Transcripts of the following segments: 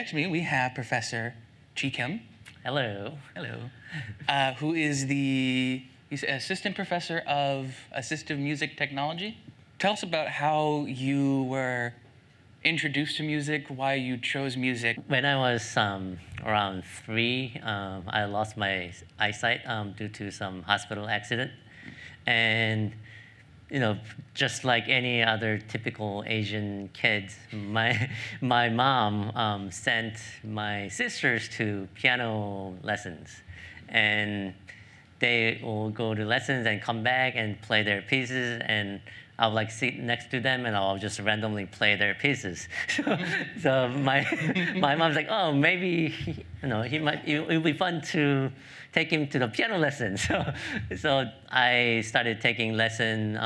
next to me, we have Professor Gook Kim. Hello. Hello. Who is he's Assistant Professor of Assistive Music Technology. Tell us about how you were introduced to music, why you chose music. When I was around 3, I lost my eyesight due to some hospital accident. And just like any other typical Asian kids, my mom sent my sisters to piano lessons. And they will go to lessons and come back and play their pieces, and I'll like sit next to them and I'll just randomly play their pieces. So my mom's like, oh, maybe it'll be fun to take him to the piano lessons. So I started taking lessons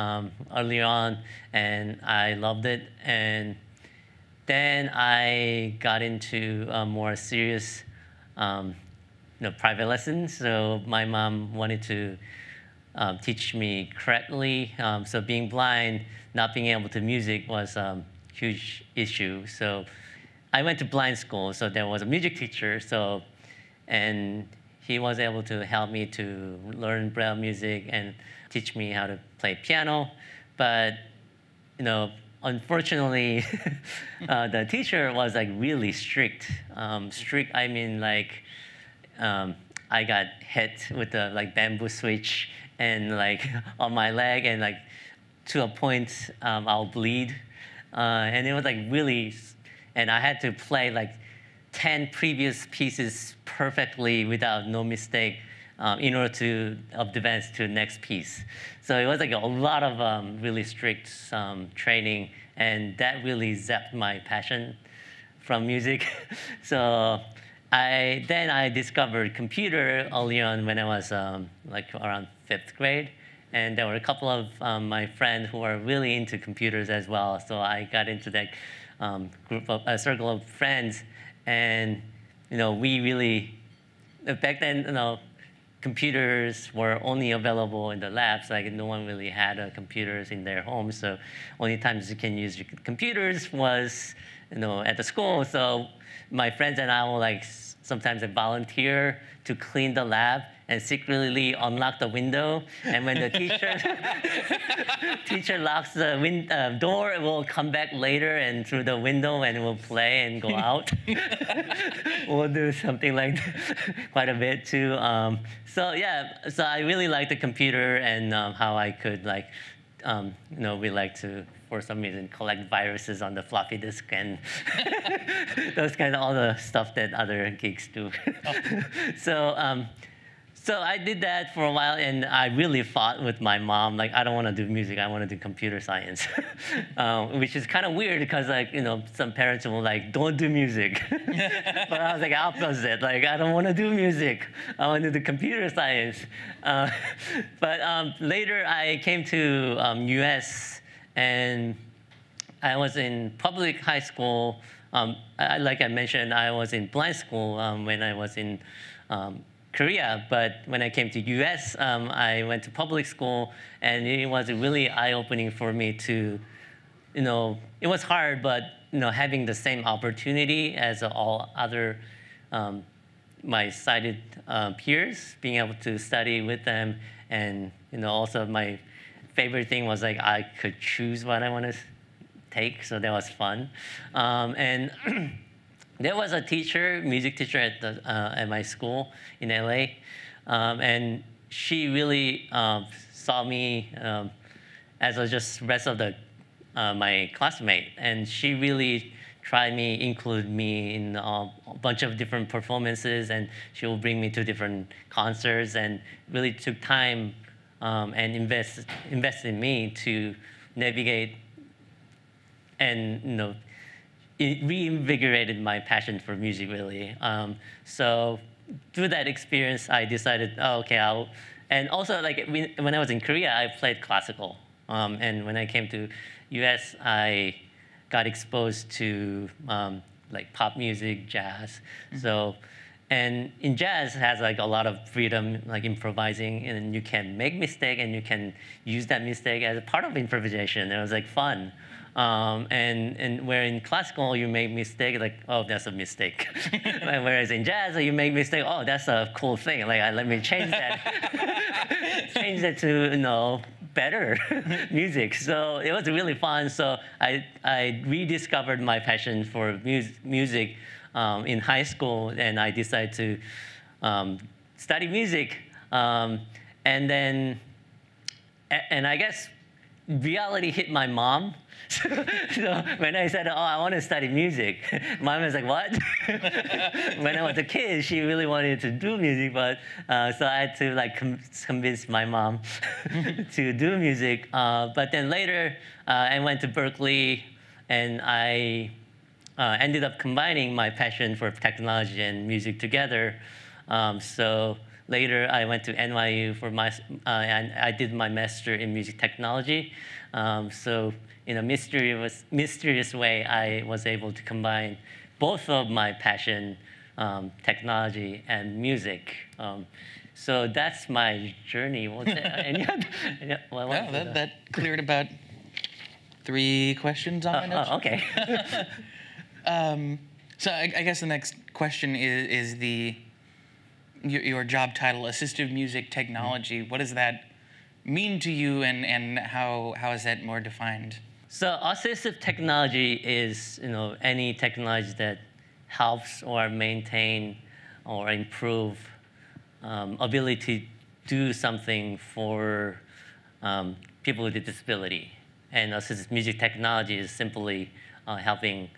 early on, and I loved it. And then I got into more serious private lessons. So my mom wanted to teach me correctly. So being blind, not being able to music was a huge issue. So I went to blind school. So there was a music teacher. And he was able to help me to learn Braille music and teach me how to play piano. But unfortunately, the teacher was like really strict. Strict, I mean like I got hit with the like bamboo switch and like on my leg, and like to a point I'll bleed, and it was like really, and I had to play like 10 previous pieces perfectly without no mistake in order to advance to the next piece. So it was like a lot of really strict training, and that really zapped my passion from music. So then I discovered computer early on when I was like around 5th grade. And there were a couple of my friends who were really into computers as well. So I got into that circle of friends. And we really, back then, computers were only available in the labs. Like no one really had computers in their homes. So only times you can use your computers was at the school. So my friends and I will like sometimes volunteer to clean the lab and secretly unlock the window. And when the teacher locks the door, it will come back later and through the window, and it will play and go out. We'll do something like that quite a bit too. So yeah, so I really like the computer and how I could like, we like to, for some reason, collect viruses on the floppy disk and those kind of all the stuff that other geeks do. So I did that for a while, and I really fought with my mom. Like, I don't want to do music. I want to do computer science, which is kind of weird because, like, some parents will like, don't do music. But I was like opposite. Like, I don't want to do music. I want to do computer science. But later, I came to US, and I was in public high school. Like I mentioned, I was in blind school when I was in Korea, but when I came to US, I went to public school, and it was really eye-opening for me to, it was hard, but having the same opportunity as all other my sighted peers, being able to study with them, and also my favorite thing was like I could choose what I want to take, so that was fun, and. There was a teacher, music teacher at my school in LA, and she really saw me as just rest of my classmate, and she really tried include me in a bunch of different performances, and she will bring me to different concerts, and really took time and invest in me to navigate and it reinvigorated my passion for music, really. So through that experience, I decided, oh, okay, and also, like, when I was in Korea, I played classical. And when I came to US, I got exposed to like pop music, jazz. So And in jazz, it has like a lot of freedom, like improvising, and you can make mistake, and you can use that mistake as a part of improvisation. It was like fun. And where in classical you make mistake, like, oh, that's a mistake. Whereas in jazz, you make mistake, oh, that's a cool thing. Like, let me change that, change that to better music. So it was really fun. So I rediscovered my passion for music in high school, and I decided to study music. And I guess reality hit my mom. So when I said, oh, I want to study music, mom was like, what? When I was a kid, she really wanted to do music, but so I had to like convince my mom to do music. But then later, I went to Berklee, and I ended up combining my passion for technology and music together. So later, I went to NYU for and I did my master in music technology. So in a mysterious way, I was able to combine both of my passion, technology and music. So that's my journey. Was there any other? That cleared about 3 questions on my notes. Oh, okay. So I guess the next question is your job title, Assistive Music Technology. What does that mean to you, and how is that more defined? So assistive technology is any technology that helps or maintain or improve ability to do something for people with a disability. And assistive music technology is simply helping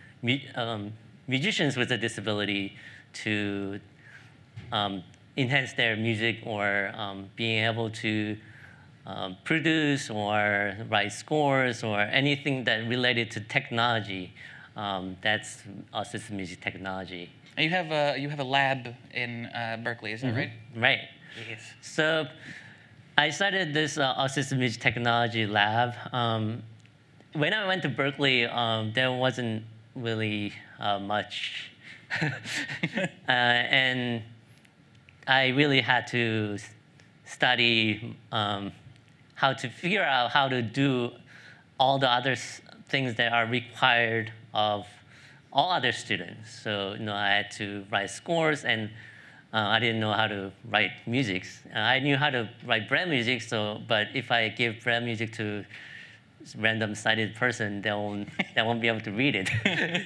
musicians with a disability to enhance their music, or being able to produce or write scores or anything that related to technology. That's assistive music technology. And you have a lab in Berklee, is that right? Right. Yes. So I started this Assistive Music Technology Lab. When I went to Berklee, there wasn't really much. And I really had to study how to figure out how to do all the other things that are required of all other students. So I had to write scores, and I didn't know how to write music. I knew how to write brand music, but if I give brand music to random sighted person, they won't be able to read it.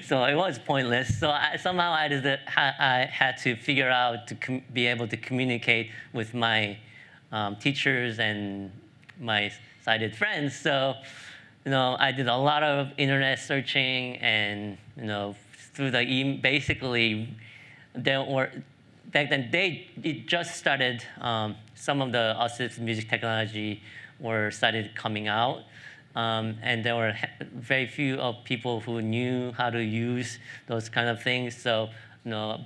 So it was pointless. So somehow I had to figure out to be able to communicate with my teachers and my sighted friends. So I did a lot of internet searching, and through the basically back then it just started. Some of the assistive music technology started coming out. And there were very few of people who knew how to use those kind of things. So,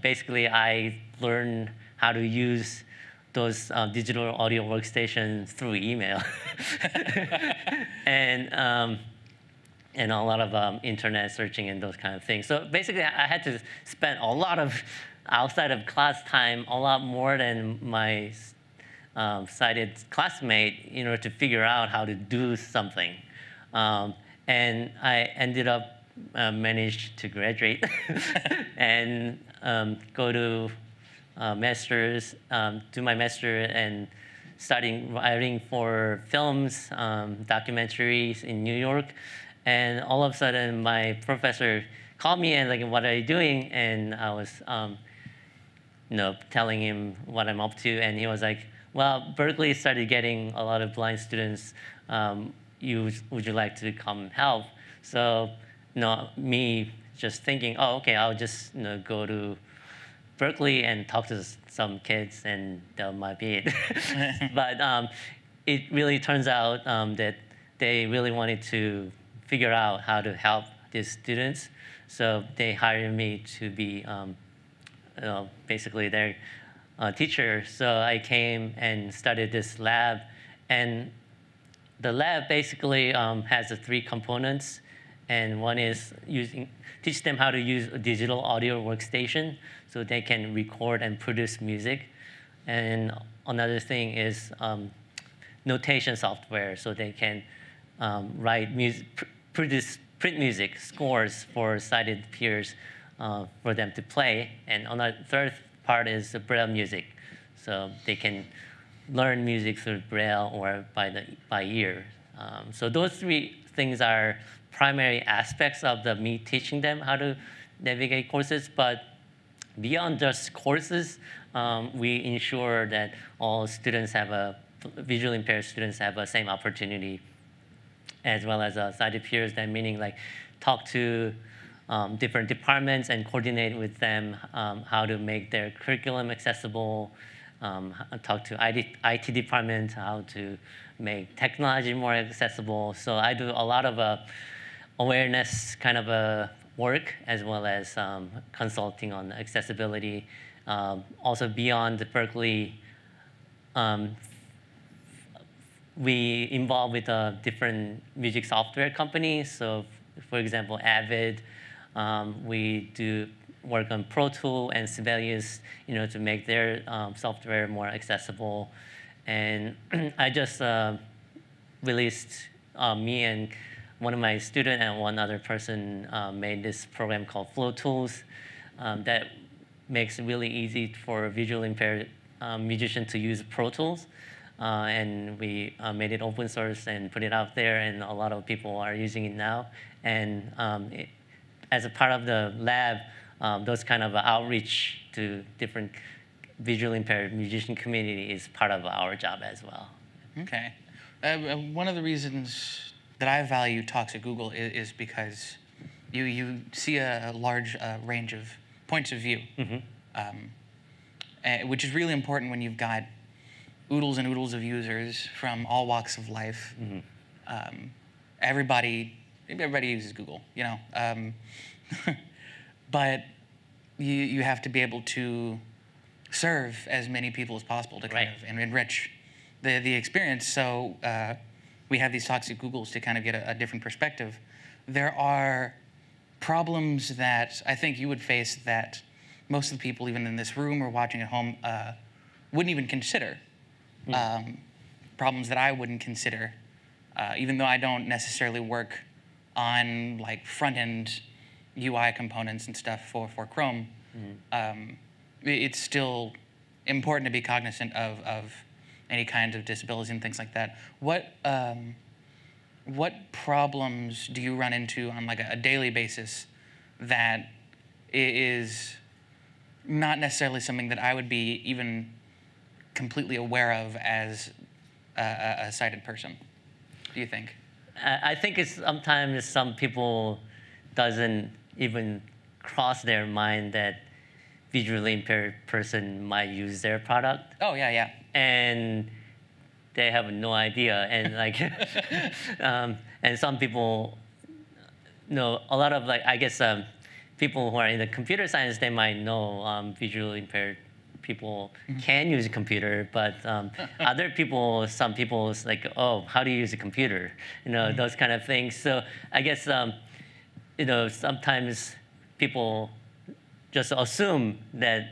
basically, I learned how to use those digital audio workstations through email, and a lot of internet searching and those kind of things. So basically, I had to spend a lot of outside of class time, a lot more than my sighted classmate, in order to figure out how to do something. And I ended up managed to graduate and go to master's, do my master, and starting writing for films, documentaries in New York. And all of a sudden, my professor called me and like, what are you doing? And I was telling him what I'm up to, and he was like, well, Berklee started getting a lot of blind students. Would you like to come help? So, me just thinking, oh, okay, I'll just go to Berklee and talk to some kids, and that might be it. But it really turns out that they really wanted to figure out how to help these students. So they hired me to be basically their teacher. So I came and started this lab, and the lab basically has the 3 components, and one is teach them how to use a digital audio workstation so they can record and produce music. And another thing is notation software, so they can write music, produce print music scores for sighted peers for them to play. And on the third part is the Braille music, so they can learn music through Braille or by ear. So those three things are primary aspects of me teaching them how to navigate courses. But beyond just courses, we ensure that all students visually impaired students have the same opportunity, as well as sighted peers. That meaning like talk to different departments and coordinate with them how to make their curriculum accessible, talk to IT department, how to make technology more accessible. So I do a lot of awareness kind of work, as well as consulting on accessibility. Also beyond Berklee, we involve with different music software companies. So for example, Avid, we do work on Pro Tools and Sibelius, to make their software more accessible. And I just released, me and one of my students and one other person made this program called Flow Tools that makes it really easy for visually impaired musicians to use Pro Tools. And we made it open source and put it out there, and a lot of people are using it now. And as a part of the lab, those kind of outreach to different visually impaired musician community is part of our job as well. Okay. One of the reasons that I value talks at Google is because you see a large range of points of view, which is really important when you've got oodles and oodles of users from all walks of life. Everybody uses Google, but you have to be able to serve as many people as possible to kind of enrich the experience. So we have these talks at Google's to kind of get a different perspective. There are problems that I think you would face that most of the people, even in this room or watching at home, wouldn't even consider. Problems that I wouldn't consider, even though I don't necessarily work on like front-end UI components and stuff for Chrome. It's still important to be cognizant of any kinds of disabilities and things like that. What problems do you run into on like a daily basis that is not necessarily something that I would be even completely aware of as a sighted person, do you think? I think it's sometimes some people doesn't even cross their mind that visually impaired person might use their product. Oh, yeah. And they have no idea. And like, and some people, a lot of like, I guess people who are in the computer science, they might know visually impaired people can use a computer, but other people, some people is like, oh, how do you use a computer? Those kind of things. So I guess, sometimes people just assume that,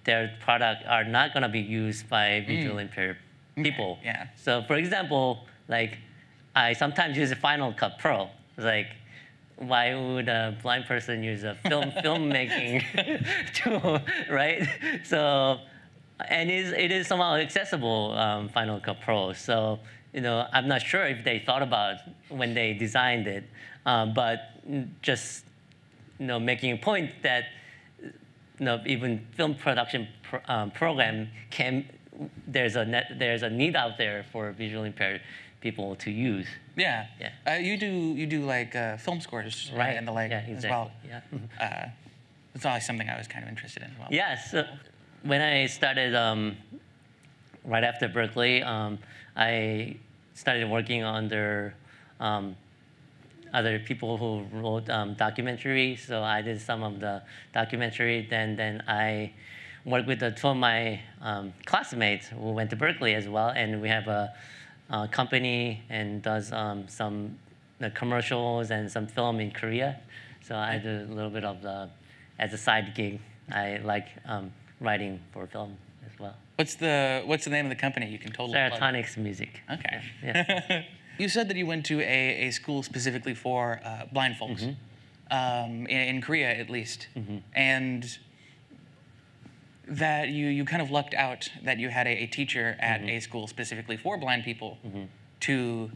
their product are not going to be used by visually impaired people. Yeah. So for example, like I sometimes use a Final Cut Pro. It's like, why would a blind person use a filmmaking tool, right? So, and it is somehow accessible, Final Cut Pro. So, I'm not sure if they thought about it when they designed it, but just, making a point that, even film production program there's a need out there for visually impaired people to use. Yeah. You do like film scores, right? And the like as well. Yeah. It's always something I was kind of interested in as well. Yeah. So when I started right after Berklee, I started working under other people who wrote documentaries. So I did some of the documentary. Then I worked with two of my classmates who went to Berklee as well, and we have a company and does some the commercials and some film in Korea. So I do a little bit of as a side gig. I like writing for film as well. What's the name of the company? You can totally plug. Serotonix Music. Okay. Yeah. You said that you went to a school specifically for blind folks, in Korea at least, and that you kind of lucked out that you had a teacher at a school specifically for blind people to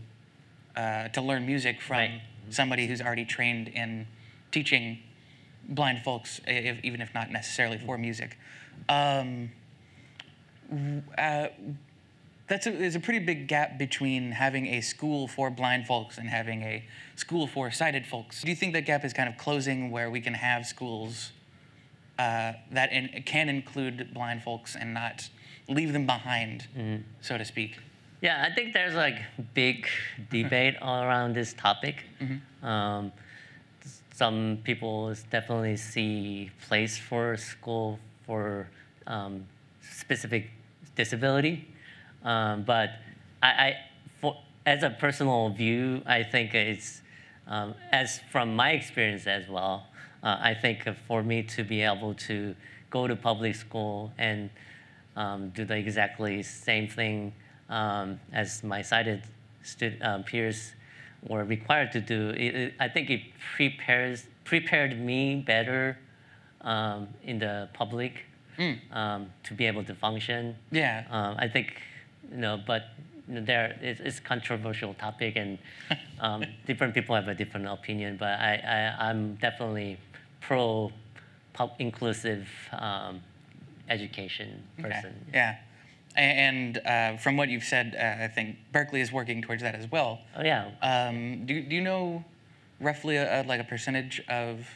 learn music from somebody who's already trained in teaching blind folks, even if not necessarily for music. There's a pretty big gap between having a school for blind folks and having a school for sighted folks. Do you think that gap is kind of closing where we can have schools that can include blind folks and not leave them behind, so to speak? Yeah, I think there's like big debate all around this topic. Some people definitely see place for school for specific disability, but as a personal view, I think it's as from my experience as well. I think for me to be able to go to public school and do the exactly same thing as my sighted peers were required to do, I think it prepared me better in the public to be able to function. Yeah. I think, but it's a controversial topic, and different people have a different opinion. But I'm definitely pro inclusive education person. Okay. Yeah. And from what you've said, I think Berklee is working towards that as well. Oh yeah. Do you know roughly like a percentage of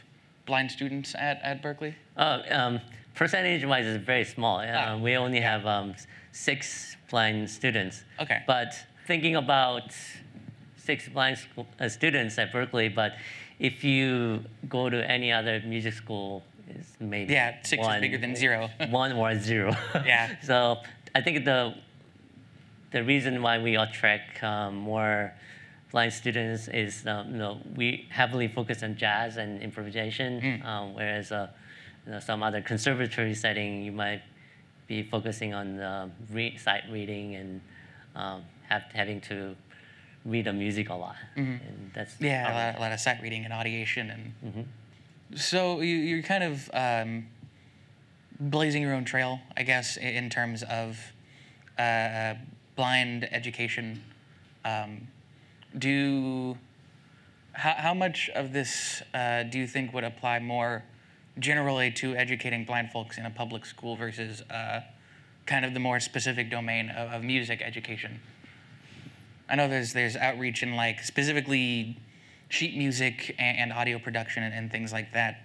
blind students at Berklee? Percentage-wise, it's very small. We only have 6 blind students. Okay. But thinking about 6 blind students at Berklee, but if you go to any other music school, it's maybe 6 is bigger than 0. 1 or 0. Yeah. So I think the reason why we attract more blind students is we heavily focus on jazz and improvisation, whereas some other conservatory setting you might be focusing on sight reading and having to read the music a lot. And that's a lot of sight reading and audiation and. So you're kind of blazing your own trail, I guess, in terms of blind education. How much of this do you think would apply more generally to educating blind folks in a public school versus kind of the more specific domain of music education? I know there's outreach in like specifically sheet music and audio production and things like that.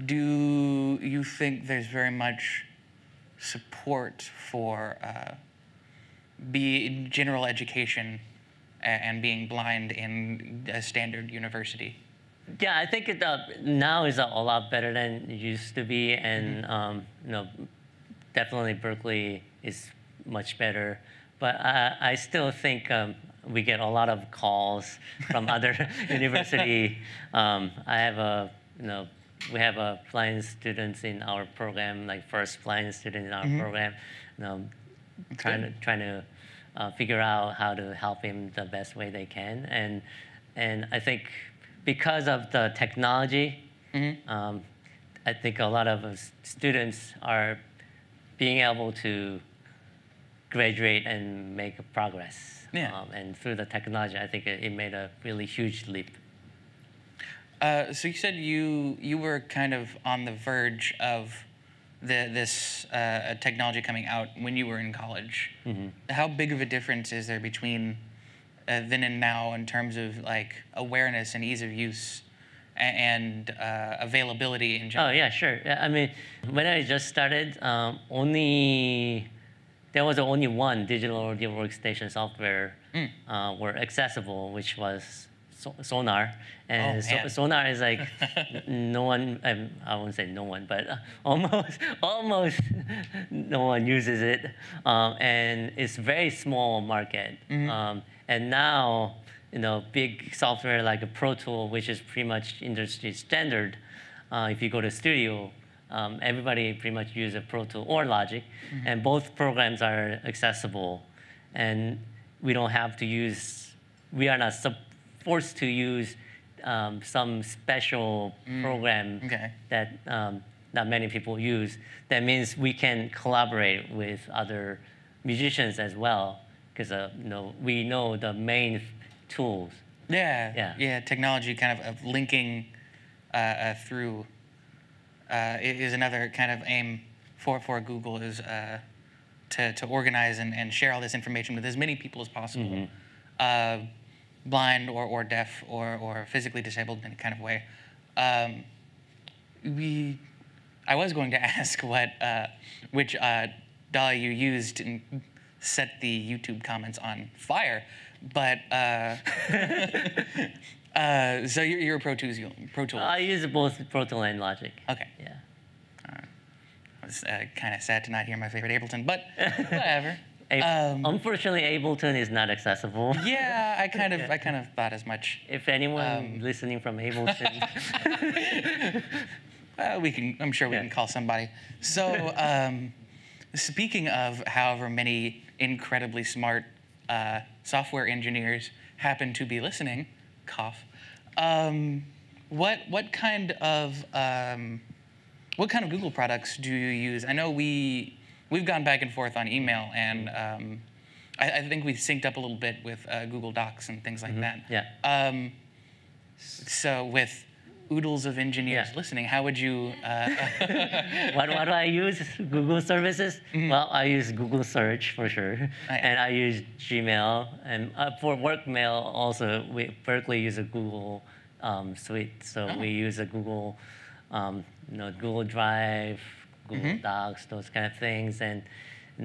Do you think there's very much support for general education and being blind in a standard university? Yeah, I think it now is a lot better than it used to be, and definitely Berklee is much better. But I still think we get a lot of calls from other university. We have blind students in our program, like first blind student in our program, trying to figure out how to help him the best way they can. And I think because of the technology, I think a lot of students are being able to graduate and make progress. Yeah. And through the technology, I think it made a really huge leap. So you said you were kind of on the verge of this technology coming out when you were in college. How big of a difference is there between then and now in terms of like awareness and ease of use and availability in general? Oh yeah, sure. I mean, when I just started, there was only one digital audio workstation software were accessible, which was Sonar. And Sonar is like no one, I won't say no one, but almost no one uses it. And it's very small market. And now big software like a Pro Tool, which is pretty much industry standard. If you go to studio, everybody pretty much uses a Pro Tool or Logic, and both programs are accessible, and we don't have to use. We are not forced to use some special program that not many people use. That means we can collaborate with other musicians as well, because we know the main tools. Yeah. Technology kind of linking through is another kind of aim for Google, is to organize and share all this information with as many people as possible, blind or deaf or physically disabled in any kind of way. I was going to ask which DAW you used to set the YouTube comments on fire, but so you're a Pro Tools. I use both Pro Tool and Logic. Okay. Yeah. I was kind of sad to not hear my favorite Ableton, but whatever. Unfortunately, Ableton is not accessible. Yeah, I kind of thought as much. If anyone listening from Ableton, I'm sure we can call somebody. So, speaking of however many incredibly smart software engineers happen to be listening, cough. What kind of Google products do you use? I know we've gone back and forth on email, and I think we synced up a little bit with Google Docs and things like that. Yeah. So with oodles of engineers listening, how would you? What do I use? Google services? Well, I use Google Search for sure, and I use Gmail, and for work mail also. Berklee use a Google suite, so we use a Google, Google Drive, Google Docs, those kind of things, and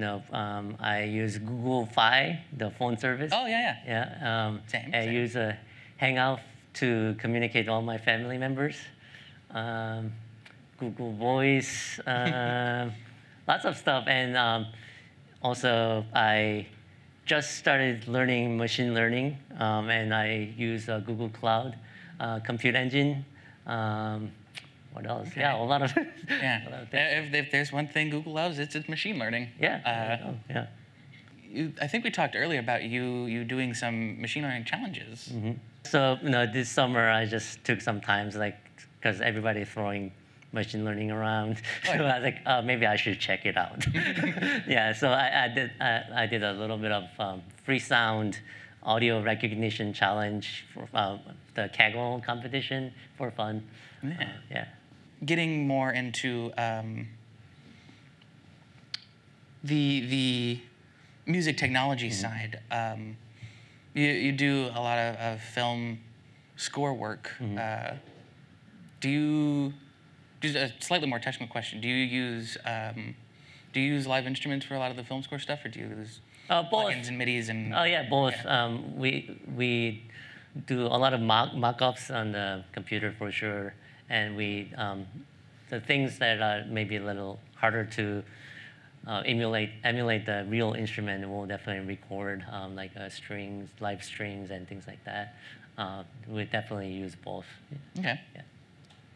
I use Google Fi, the phone service. Oh yeah. Yeah. Same. I use a Hangout to communicate with all my family members. Google Voice, lots of stuff. And also, I just started learning machine learning, and I use Google Cloud, Compute Engine. What else? Okay. Yeah, a lot of If there's one thing Google loves, it's machine learning. Yeah. I think we talked earlier about you doing some machine learning challenges. So this summer I just took some time, because everybody's throwing machine learning around. So I was like, maybe I should check it out. Yeah. So I did a little bit of free sound audio recognition challenge for the Kaggle competition for fun. Yeah. Getting more into the music technology side. You do a lot of film score work. Do you a slightly more technical question? Do you use live instruments for a lot of the film score stuff, or do you use plugins and MIDIs and? Oh yeah, both. Yeah. We do a lot of mock-ups on the computer for sure, and the things that are maybe a little harder to emulate the real instrument, we'll definitely record, like strings, live strings, and things like that. We definitely use both. Okay. Yeah.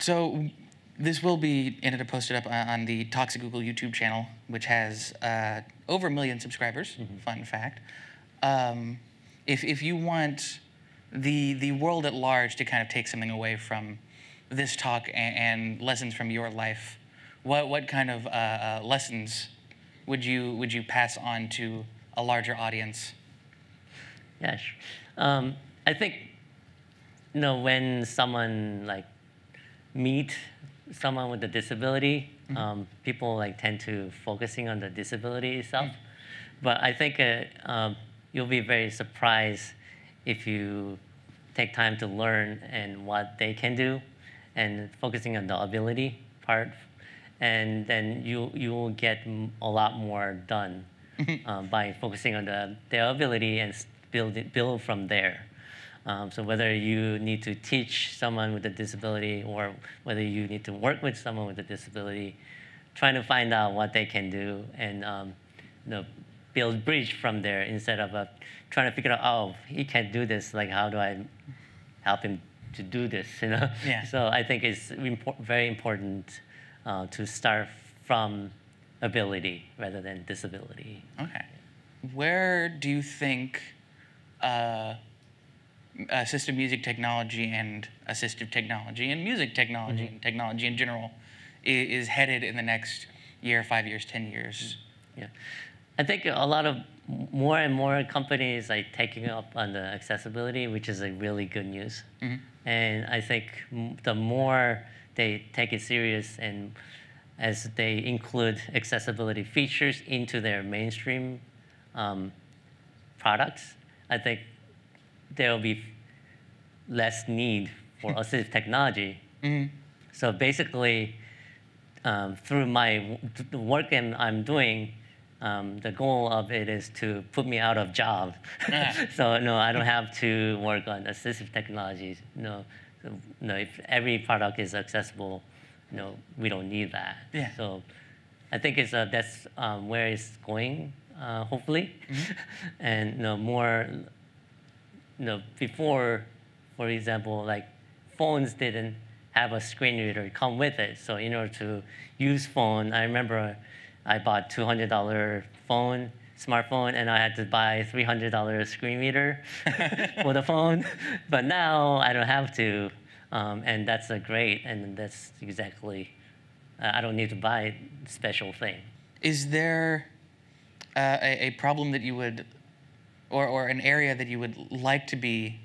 So this will be posted up on the Talks at Google YouTube channel, which has over 1 million subscribers. Fun fact. If you want the world at large to kind of take something away from this talk and lessons from your life, what kind of lessons would you pass on to a larger audience? Yeah, sure. I think when someone meet someone with a disability, people tend to focusing on the disability itself. But I think you'll be very surprised if you take time to learn and what they can do, and focusing on the ability part, and then you will get a lot more done by focusing on their ability and build from there. So whether you need to teach someone with a disability or whether you need to work with someone with a disability, trying to find out what they can do and build bridge from there instead of trying to figure out, oh, he can't do this. Like, how do I help him to do this? You know. Yeah. So I think it's very important to start from ability rather than disability. Okay. Where do you think assistive music technology and assistive technology and music technology and technology in general is headed in the next year, 5 years, 10 years? Yeah, I think a lot of more and more companies are taking up on the accessibility, which is a really good news. And I think the more they take it serious and as they include accessibility features into their mainstream products, I think there will be less need for assistive technology. So basically, through the work I'm doing, the goal of it is to put me out of job. So no, I don't have to work on assistive technologies. No, if every product is accessible, we don't need that. Yeah. So I think that's where it's going, hopefully. And more, before, for example, like phones didn't have a screen reader come with it. So in order to use phone, I remember I bought $200 smartphone, and I had to buy $300 screen reader for the phone. But now I don't have to, and that's great. And that's exactly, I don't need to buy a special thing. Is there a problem that you would, or an area that you would like to be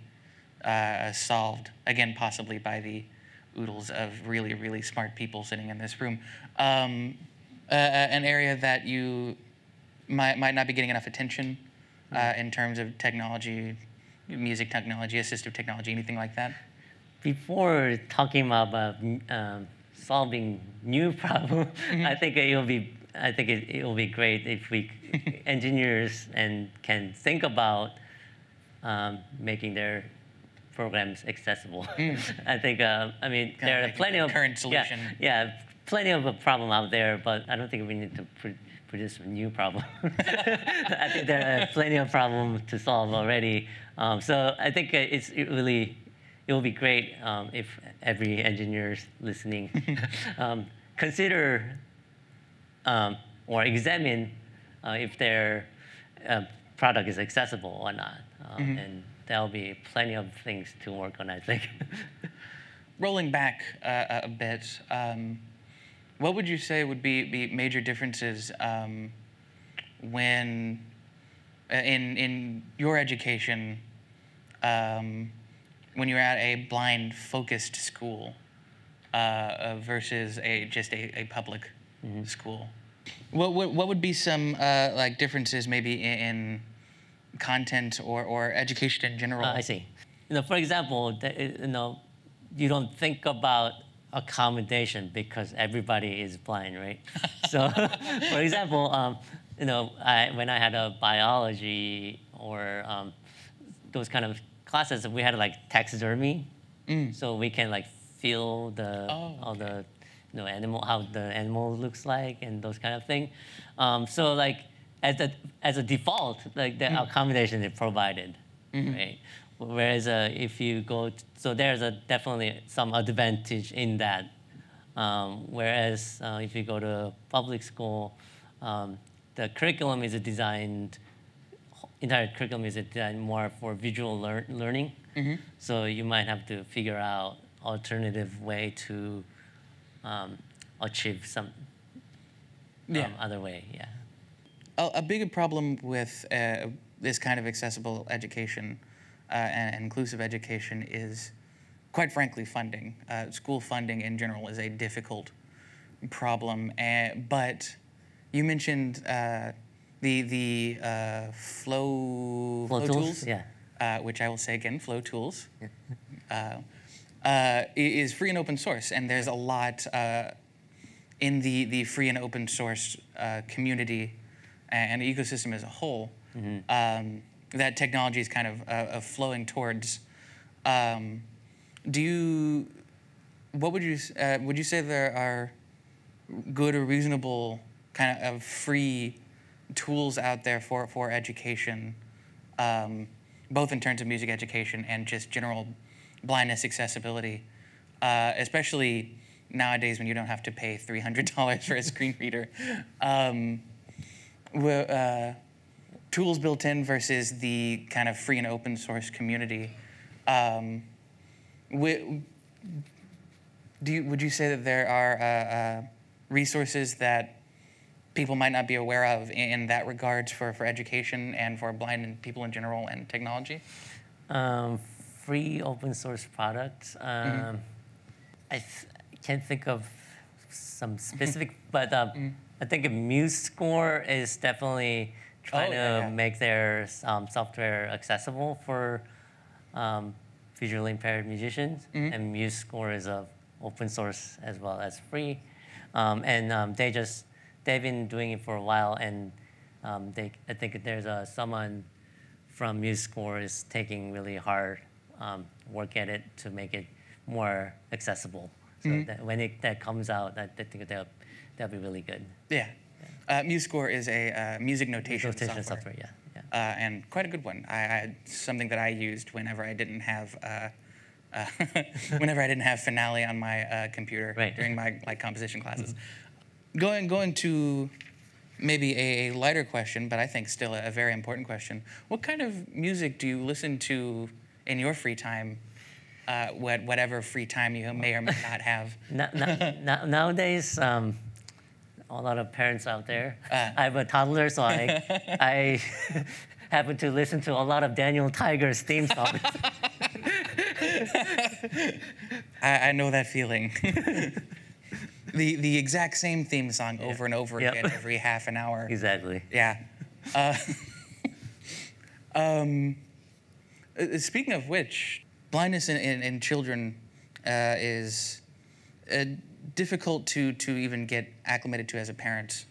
solved, again, possibly by the oodles of really, really smart people sitting in this room, an area that you might not be getting enough attention in terms of technology, music technology, assistive technology, anything like that? Before talking about solving new problem, I think it will be great if we engineers can think about making their programs accessible. I think I mean there are plenty of current solution. Yeah, plenty of a problem out there, but I don't think we need to produce a new problem. I think there are plenty of problems to solve already. So I think it will be great if every engineer listening consider or examine if their product is accessible or not. And there'll be plenty of things to work on, I think. Rolling back a bit, what would you say would be major differences when in your education when you're at a blind-focused school versus just a public school? What would be some like differences maybe in content or education in general? I see. For example, you don't think about accommodation because everybody is blind, right? So, for example, when I had a biology or those kind of classes, we had like taxidermy, so we can like feel all the animal, how the animal looks like, and those kind of thing. So like as a default, like the accommodation is provided, right? Whereas if you go, so there's definitely some advantage in that. Whereas if you go to public school, the curriculum is designed, entire curriculum is designed more for visual learning. So you might have to figure out alternative way to achieve some other way. Yeah. A big problem with this kind of accessible education and inclusive education is, quite frankly, funding. School funding in general is a difficult problem. But you mentioned the flow tools, which I will say again, flow tools, is free and open source, and there's a lot in the free and open source community and the ecosystem as a whole that technology is kind of flowing towards. Would you say there are good or reasonable kind of free tools out there for education, both in terms of music education and just general blindness accessibility, especially nowadays when you don't have to pay $300 for a screen reader. Tools built in versus the kind of free and open source community. Would you say that there are resources that people might not be aware of in that regards for education and for blind people in general and technology? Free open source products. I can't think of some specific, but I think MuseScore is definitely trying to make their software accessible for visually impaired musicians, and MuseScore is open source as well as free, and they've been doing it for a while, and I think there's someone from MuseScore is taking really hard work at it to make it more accessible. So that when that comes out, I think that'll be really good. Yeah. MuseScore is a music notation software. Yeah. And quite a good one. Something that I used whenever I didn't have Finale on my computer during my composition classes. Going to maybe a lighter question, but I think still a very important question. What kind of music do you listen to in your free time? Whatever free time you may or may not have. Nowadays, a lot of parents out there. I have a toddler, so I happen to listen to a lot of Daniel Tiger's theme songs. I know that feeling. The exact same theme song over and over again every half an hour. Exactly. Yeah. Speaking of which, blindness in children is difficult to even get acclimated to as a parent.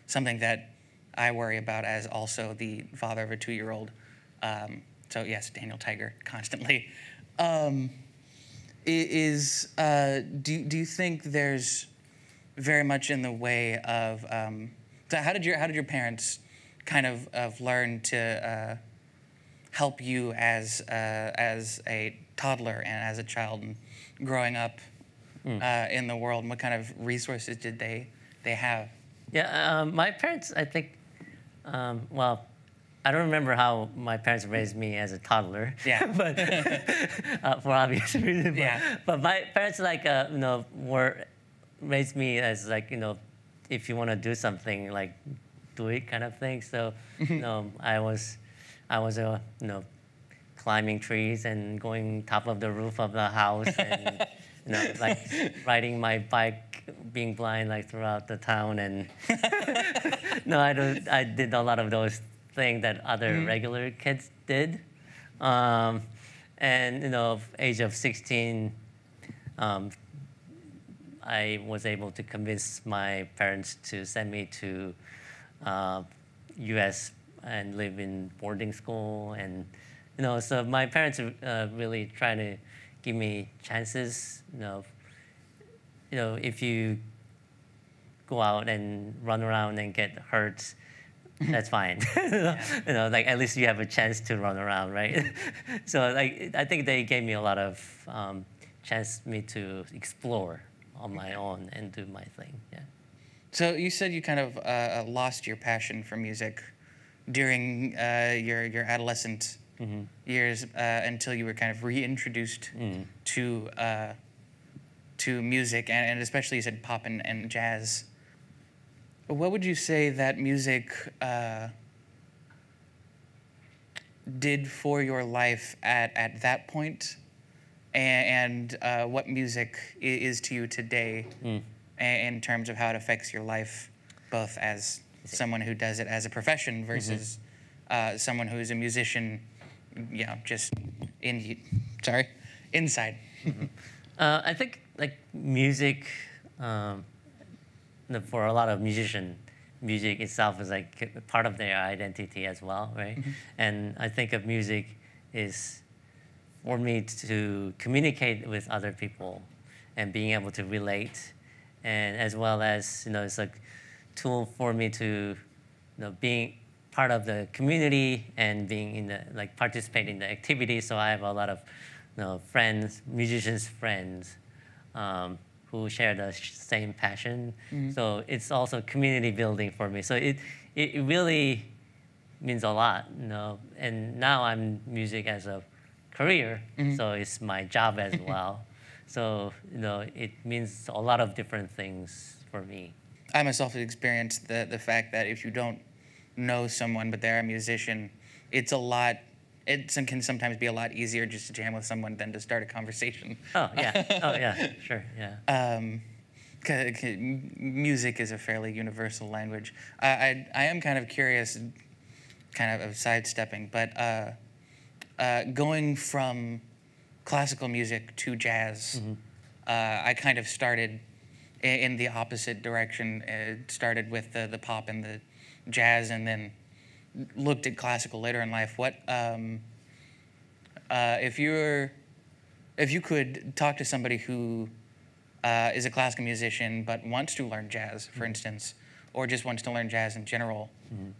Something that I worry about as also the father of a 2-year-old. So yes, Daniel Tiger constantly. Do you think there's very much in the way of so how did your parents kind of learn to help you as a toddler and as a child and growing up in the world? And what kind of resources did they have? Yeah, my parents, I think, well, I don't remember how my parents raised me as a toddler. Yeah. But for obvious reasons. Yeah. But my parents, raised me as if you want to do something, do it kind of thing. So, I was climbing trees and going top of the roof of the house and riding my bike, being blind throughout the town, and I did a lot of those things that other regular kids did, and age of 16, I was able to convince my parents to send me to U.S. and live in boarding school, and so my parents really trying to give me chances. If you go out and run around and get hurt, that's fine. At least you have a chance to run around, right? So I think they gave me a lot of chance me to explore on my own and do my thing. Yeah. So you said you kind of lost your passion for music during your adolescent years until you were kind of reintroduced to music, and especially you said pop and jazz. What would you say that music did for your life at that point, and what music is to you today in terms of how it affects your life, both as someone who does it as a profession versus someone who's a musician, just inside. I think music, for a lot of musicians, music itself is part of their identity as well, right? And I think of music is for me to communicate with other people and being able to relate, and as well as it's a tool for me to being part of the community and being in the participating in the activities. So I have a lot of friends, musicians friends, who share the same passion. So it's also community building for me. So it really means a lot, And now I'm music as a career, so it's my job as well. So it means a lot of different things for me. I myself have experienced the fact that if you don't know someone but they're a musician, it can sometimes be a lot easier just to jam with someone than to start a conversation. Oh yeah, sure, yeah. Music is a fairly universal language. I am kind of curious, kind of sidestepping, but going from classical music to jazz, I kind of started in the opposite direction. It started with the pop and the jazz, and then looked at classical later in life. What if you could talk to somebody who is a classical musician but wants to learn jazz, for instance, or just wants to learn jazz in general,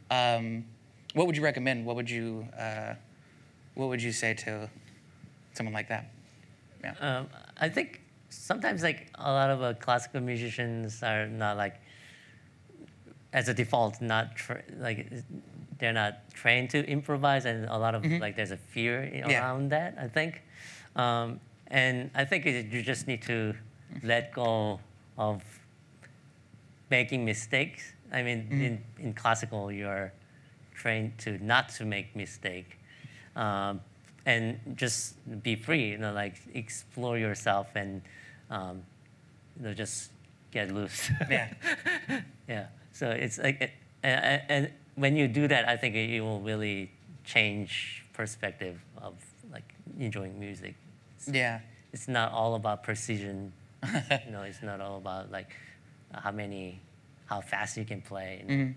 what would you recommend? What would you say to someone like that? Yeah. I think sometimes a lot of classical musicians are not as a default they're not trained to improvise, and a lot of there's a fear around that, I think. And I think you just need to let go of making mistakes. I mean, in classical, you're trained to not to make mistake, and just be free. Explore yourself and just get loose. Yeah. Yeah. So it's and when you do that, I think it will really change perspective of enjoying music. Yeah. It's not all about precision. It's not all about how fast you can play.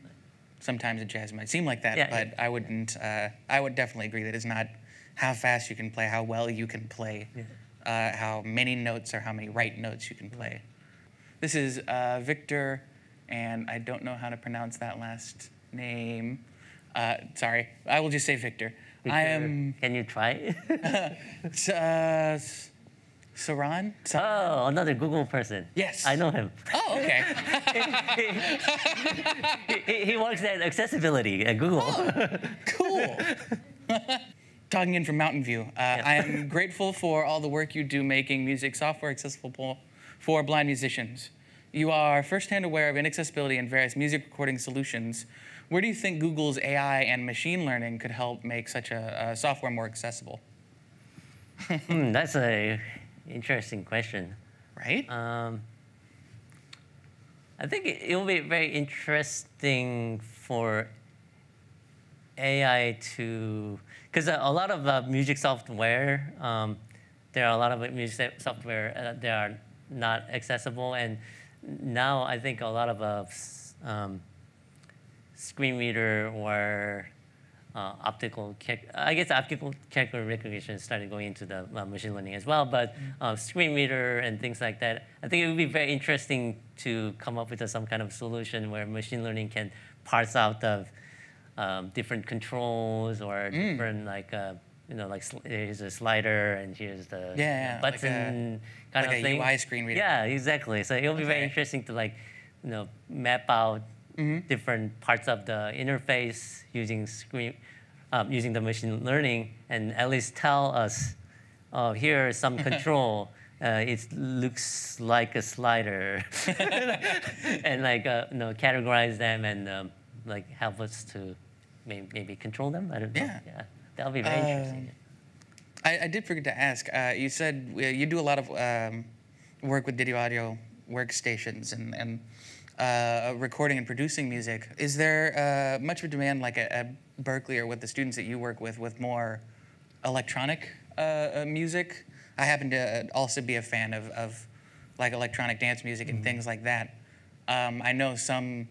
Sometimes in jazz might seem like that, but I wouldn't. I would definitely agree that it's not how fast you can play, how well you can play, how many notes or how many right notes you can play. This is Victor, and I don't know how to pronounce that last name. Sorry, I will just say Victor. Victor, I am. Can you try? Saran? Oh, another Google person. Yes. I know him. Oh, okay. he works at accessibility at Google. Oh, cool. Talking in from Mountain View, I am grateful for all the work you do making music software accessible for blind musicians. You are firsthand aware of inaccessibility in various music recording solutions. Where do you think Google's AI and machine learning could help make such a software more accessible? That's a interesting question. Right? I think it will be very interesting for AI to, because a lot of music software, there are a lot of music software that are not accessible, and now I think a lot of screen reader or optical character recognition started going into the machine learning as well, but screen reader and things like that, I think it would be very interesting to come up with some kind of solution where machine learning can parse out of different controls or different here's a slider and here's the button kind of thing. Like a UI screen reader. Yeah, exactly. So it'll be very interesting to map out different parts of the interface using using the machine learning, and at least tell us, oh, here is some control. It looks like a slider, and categorize them and help us to maybe control them. I don't know. Yeah, that'll be very interesting. I did forget to ask. You said you do a lot of work with digital audio workstations and recording and producing music. Is there much of a demand, at Berklee or with the students that you work with more electronic music? I happen to also be a fan of electronic dance music and things like that. I know some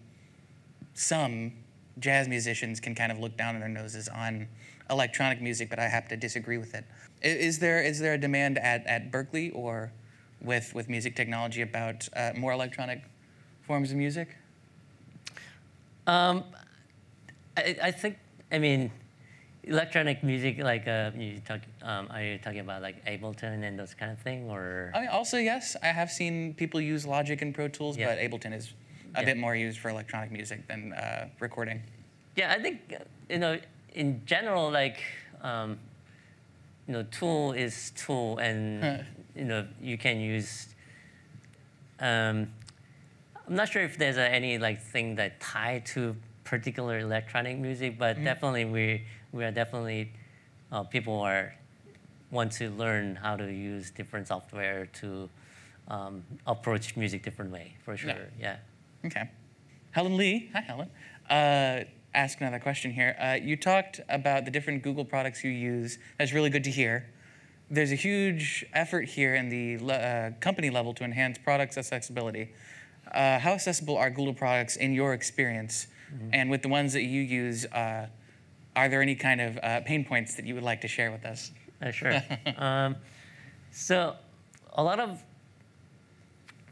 jazz musicians can kind of look down on their noses on electronic music, but I have to disagree with it. Is there a demand at Berklee or with music technology about more electronic forms of music? I think, I mean, electronic music, like are you talking about like Ableton and those kind of thing, or? I mean, also, yes, I have seen people use Logic and Pro Tools, Yeah. but Ableton is a bit more used for electronic music than recording. Yeah, I think, in general, like, tool is tool, and, you can use, I'm not sure if there's any like thing that tied to particular electronic music, but definitely we are definitely, people want to learn how to use different software to approach music different way, for sure, yeah. Okay. Helen Lee, hi Helen, ask another question here. You talked about the different Google products you use. That's really good to hear. There's a huge effort here in the company level to enhance products accessibility. How accessible are Google products in your experience? And with the ones that you use, are there any kind of pain points that you would like to share with us? Sure. So a lot of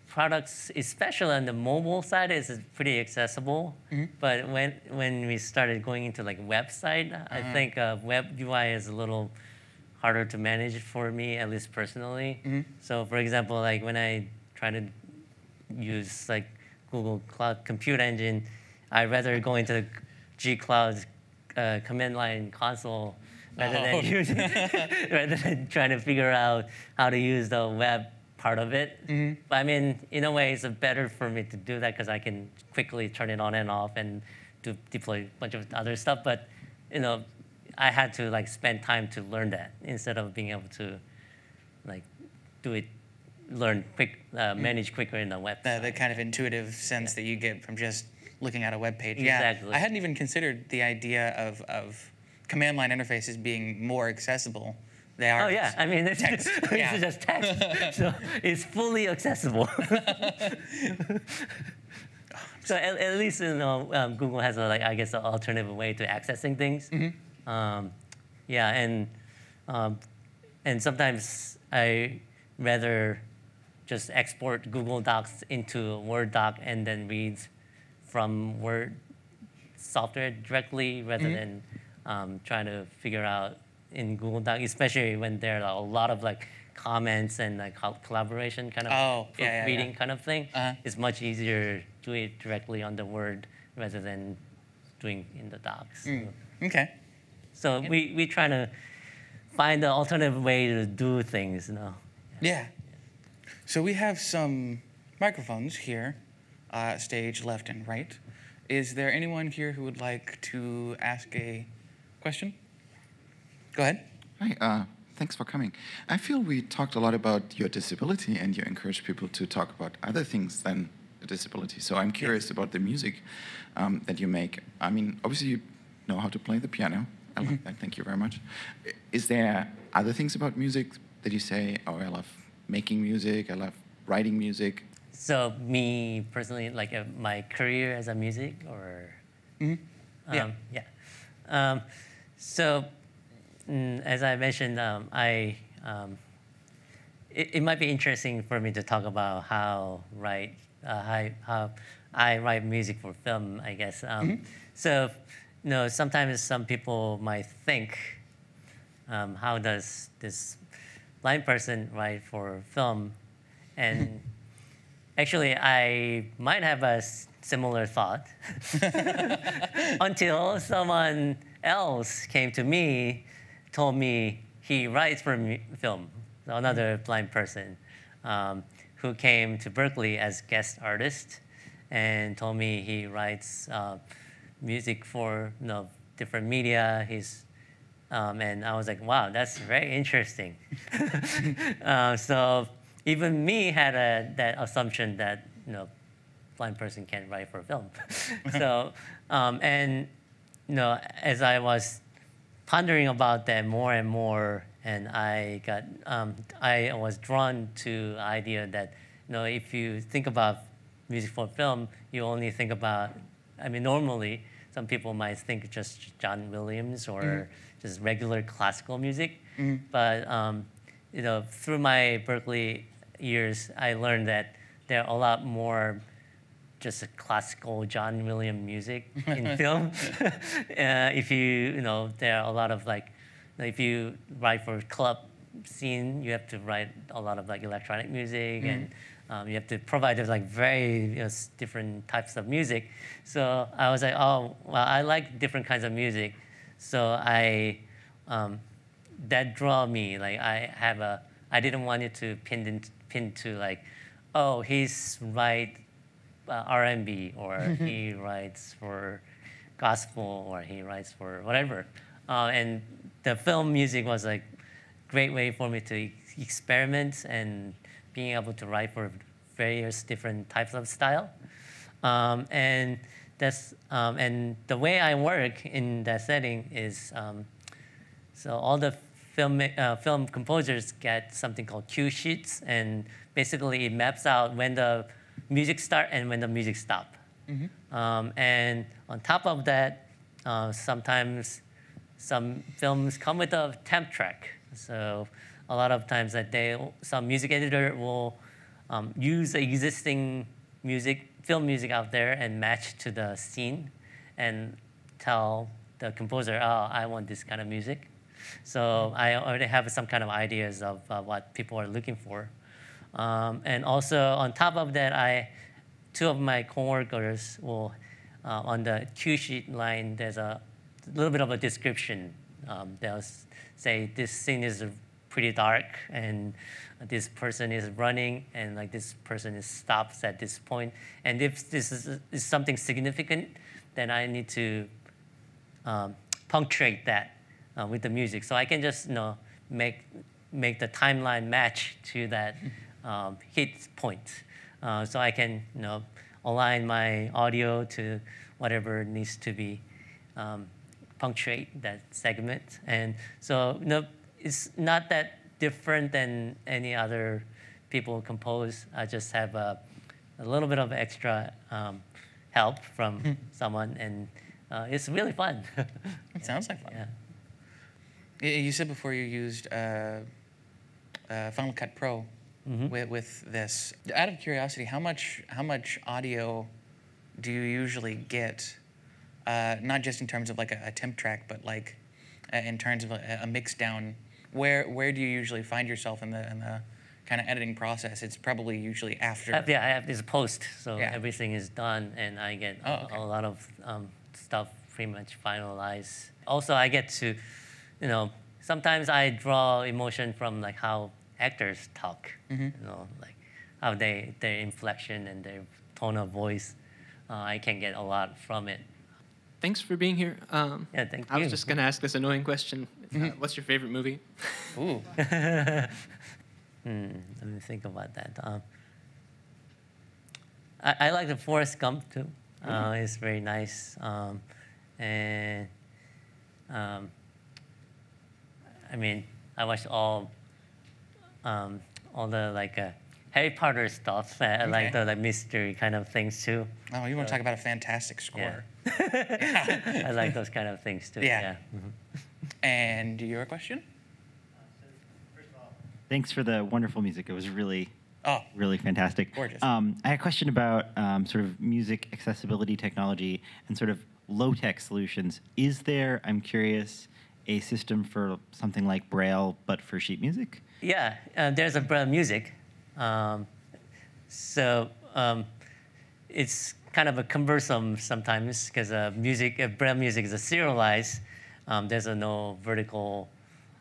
products, especially on the mobile side, is pretty accessible. But when we started going into like website, I think web UI is a little harder to manage for me, at least personally. So for example, like when I try to use like Google Cloud Compute Engine, I'd rather go into the G Cloud command line console rather than trying to figure out how to use the web part of it. But I mean, in a way, it's better for me to do that because I can quickly turn it on and off and deploy a bunch of other stuff. But I had to like spend time to learn that instead of being able to like manage quicker in the website. The kind of intuitive sense that you get from just looking at a web page. Exactly. Yeah, I hadn't even considered the idea of command line interfaces being more accessible. They are. Oh yeah, I mean it's text. it's just text, so it's fully accessible. So at least Google has I guess an alternative way to accessing things. Yeah, and sometimes I rather just export Google Docs into a Word doc and then read from Word software directly rather than trying to figure out in Google Docs, especially when there are a lot of like comments and like collaboration kind of reading kind of thing. It's much easier to do it directly on the Word rather than doing in the docs. Okay. So we try to find an alternative way to do things, Yeah. So we have some microphones here, stage left and right. Is there anyone here who would like to ask a question? Go ahead. Hi, thanks for coming. I feel we talked a lot about your disability and you encourage people to talk about other things than a disability. So I'm curious about the music that you make. I mean, obviously you know how to play the piano. I like that, thank you very much. Is there other things about music that you say, oh, I love making music, I love writing music? So me personally, like my career as a music, or? So as I mentioned, it might be interesting for me to talk about how I write music for film, I guess. So, sometimes some people might think, how does this blind person write for film? And actually, I might have a similar thought until someone else came to me, told me he writes for film, another blind person who came to Berklee as guest artist and told me he writes music for different media. And I was like, wow, that's very interesting. So even me had that assumption that blind person can't write for film. So as I was pondering about that more and more, and I was drawn to the idea that if you think about music for film, you only think about, normally some people might think just John Williams or just regular classical music. But through my Berklee years, I learned that there are a lot more just a classical John Williams music in film. If you know, there are a lot of like, if you write for club scene, you have to write a lot of like electronic music, and you have to provide like very different types of music. So I was like, oh, well, I like different kinds of music. So that draw me. Like I didn't want it to pin to like, oh, he's write R&B, or he writes for gospel, or he writes for whatever. And the film music was like great way for me to experiment and being able to write for various different types of style. And the way I work in that setting is, so all the film composers get something called cue sheets, and basically it maps out when the music start and when the music stop. And on top of that, sometimes some films come with a temp track. So a lot of times that some music editor will use the existing film music out there and match to the scene and tell the composer, oh, I want this kind of music. So I already have some kind of ideas of what people are looking for. And also on top of that, two of my coworkers will, on the cue sheet line, there's a little bit of a description. They'll say this scene is pretty dark, and this person is running, and like this person stops at this point. And if this is something significant, then I need to punctuate that with the music. So I can just make the timeline match to that hit point. So I can align my audio to whatever needs to be punctuate that segment. And so it's not that different than any other people compose. I just have a little bit of extra help from someone, and it's really fun. It sounds like fun. Yeah. You said before you used Final Cut Pro with this. Out of curiosity, how much audio do you usually get? Not just in terms of like a temp track, but like in terms of a mix down. Where do you usually find yourself in the kind of editing process? It's probably usually after. Yeah, I have this post, so yeah. Everything is done, and I get a lot of stuff pretty much finalized. Also, I get to, sometimes I draw emotion from like how actors talk, like how their inflection and their tone of voice. I can get a lot from it. Thanks for being here. Yeah, thank you. I was just going to ask this annoying question. What's your favorite movie? Ooh. Let me think about that. I like the Forrest Gump too. It's very nice. And I mean, I watched all the like Harry Potter stuff. I like the mystery kind of things too. Oh, you want to talk about a fantastic score. Yeah. Yeah. I like those kind of things too. Yeah. And your question? First of all, thanks for the wonderful music. It was really, Oh, really fantastic. gorgeous. I had a question about sort of music accessibility technology and sort of low-tech solutions. Is there, I'm curious, a system for something like Braille, but for sheet music? Yeah, there's a Braille music. It's kind of a cumbersome sometimes because Braille music is a serialized. There's no vertical,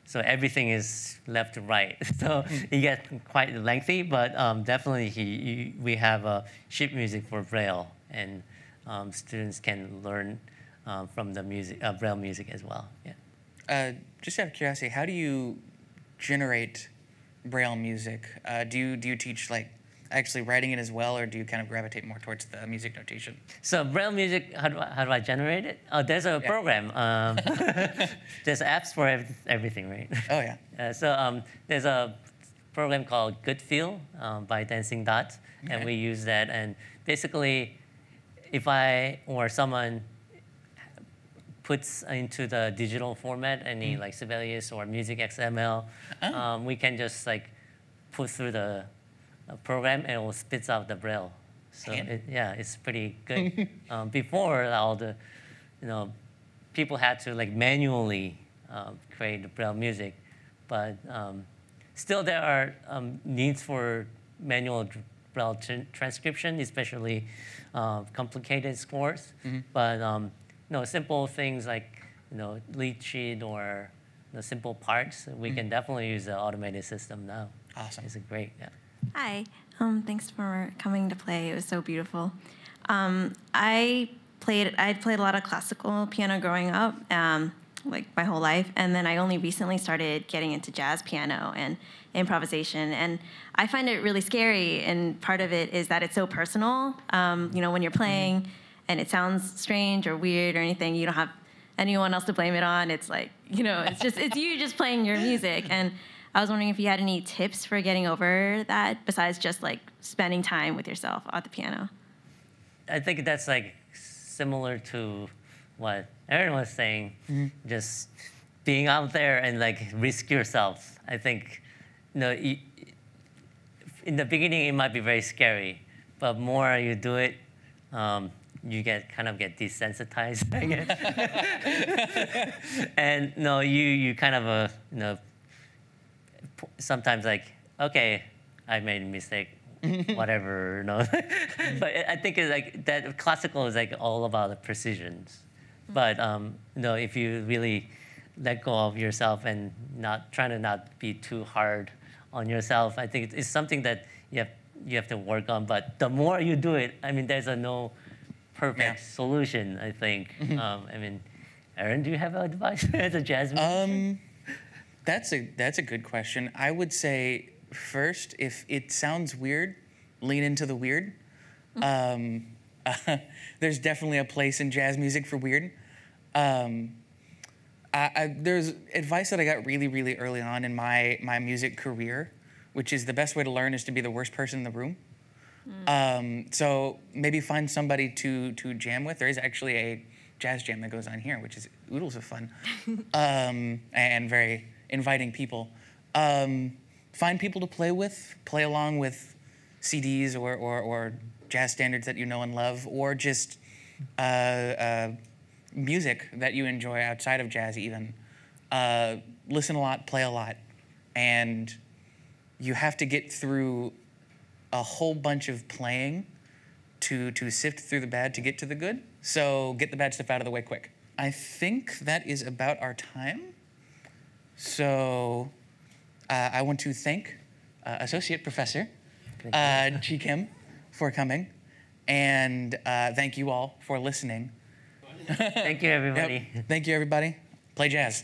so everything is left to right. So it gets quite lengthy, but definitely we have a sheet music for Braille, and students can learn from the Braille music as well. Yeah. Just out of curiosity, how do you generate Braille music? Do you teach like actually writing it as well, or do you kind of gravitate more towards the music notation? So Braille music, how do I generate it? There's a program. There's apps for everything, right? Oh yeah. There's a program called Good Feel by Dancing Dot, and we use that. And basically, if I or someone puts into the digital format any like Sibelius or Music XML, we can just like put through the program, and it will spits out the Braille. So yeah, it's pretty good. Before all the, people had to like manually create the Braille music, but still there are needs for manual Braille transcription, especially complicated scores. But simple things like lead sheet or simple parts, we can definitely use the automated system now. Awesome. It's great. Yeah. Hi. Thanks for coming to play. It was so beautiful. I played a lot of classical piano growing up, like my whole life, and then I only recently started getting into jazz piano and improvisation, and I find it really scary. And part of it is that it's so personal. When you're playing, and it sounds strange or weird or anything, you don't have anyone else to blame it on. It's like it's you just playing your music. And I was wondering if you had any tips for getting over that besides just like spending time with yourself at the piano. I think that's like similar to what Aaron was saying, just being out there and like risk yourself. I think, in the beginning it might be very scary, but more you do it, you kind of get desensitized, I guess. And you kind of sometimes like, okay, I made a mistake, whatever, But I think it's like that classical is like all about the precisions. But if you really let go of yourself and trying to not be too hard on yourself, I think it's something that you have to work on. But the more you do it, there's no perfect solution, I think. Aaron, do you have advice as a jazz musician? That's a good question. I would say first, if it sounds weird, lean into the weird. There's definitely a place in jazz music for weird. There's advice that I got really, really early on in my music career, which is the best way to learn is to be the worst person in the room. So maybe find somebody to jam with. There is actually a jazz jam that goes on here, which is oodles of fun and very inviting people. Find people to play with, play along with CDs or jazz standards that you know and love, or just music that you enjoy outside of jazz even. Listen a lot, play a lot, and you have to get through a whole bunch of playing to sift through the bad to get to the good. So get the bad stuff out of the way quick. I think that is about our time. So I want to thank Associate Professor Gook Kim for coming, and thank you all for listening. Thank you, everybody. Yep. Thank you, everybody. Play jazz.